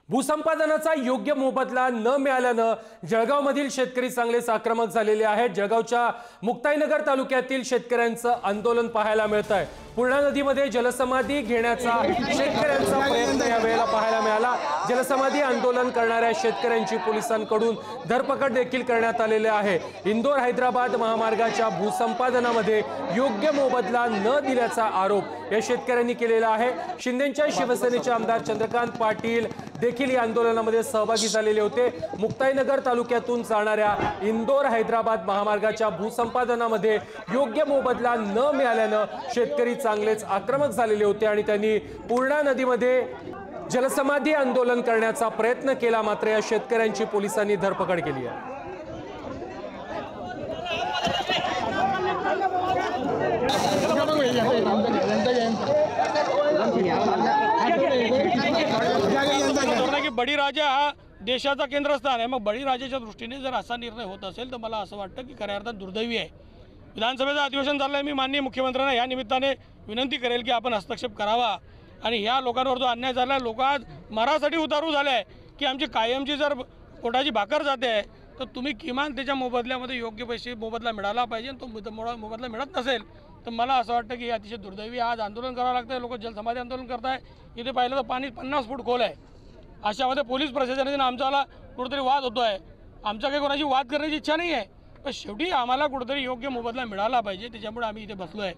भूसंपादनाचा योग्य मोबदला न मिळाल्याने जळगावमधील शेतकरी चांगलेच आक्रमक झालेले आहेत। जळगावच्या मुक्ताईनगर तालुक्यातील शेतकऱ्यांचं आंदोलन पाहायला मिळतंय। पूर्णा नदीमध्ये जलसमाधी घेण्याचा शेतकऱ्यांचा प्रयत्न या वेळेला पाहायला मिळाला। जलसमाधी आंदोलन करणाऱ्या शेतकऱ्यांची पोलिसांकडून धरपकड देखील करण्यात आलेली आहे। इंदोर हैदराबाद महामार्गाच्या भूसंपादनामध्ये योग्य मोबदला न दिल्याचा आरोप या शेतकऱ्यांनी केलेला आहे। शिंदेच्या शिवसेनेचे आमदार चंद्रकांत पाटील देखील या आंदोलनामध्ये सहभागी झालेले होते। मुक्ताईनगर तालुक्यातून जाणाऱ्या इंदोर हैदराबाद महामार्गाच्या भूसंपादनामध्ये योग्य मोबदला न मिळाल्याने शेतकरी चांगलेच आक्रमक झालेले होते आणि त्यांनी पूर्णा नदीमध्ये जलसमाधी आंदोलन करण्याचा प्रयत्न केला, मात्र या शेतकऱ्यांची पोलिसांनी धरपकड केली आहे। की बळीराजा हा देशाचा केंद्रस्थान आहे, मग बळीराजाच्या दृष्टीने जर असा निर्णय होत असेल तर मला असं वाटतं की खऱ्या अर्थात दुर्दैवी आहे। विधानसभेचं अधिवेशन चाललंय, मी माननीय मुख्यमंत्र्यांना या निमित्ताने विनंती करेल की आपण हस्तक्षेप करावा आणि ह्या लोकांवर जो अन्याय झाला, लोक आज मरासाठी उतारू झाले आहे की आमची कायमची जर पोटाची भाकर जाते आहे तर तुम्ही किमान त्याच्या मोबदल्यामध्ये योग्य पैसे मोबदला मिळाला पाहिजे। तो मोबदला मिळत नसेल तर मला असं वाटतं की अतिशय दुर्दैवी आज आंदोलन करावं लागतं आहे। लोक जलसमाधी आंदोलन करत आहे। इथे पाहिलं तर पाणी 50 फूट खोल आहे। अशामध्ये पोलीस प्रशासनाने आमच्याला कुठेतरी वाद होतो आहे। आमच्या काही कोणाची वाद करण्याची इच्छा नाही आहे, पण शेवटी आम्हाला कुठेतरी योग्य मोबदला मिळाला पाहिजे, त्याच्यामुळे आम्ही इथे बसलो आहे।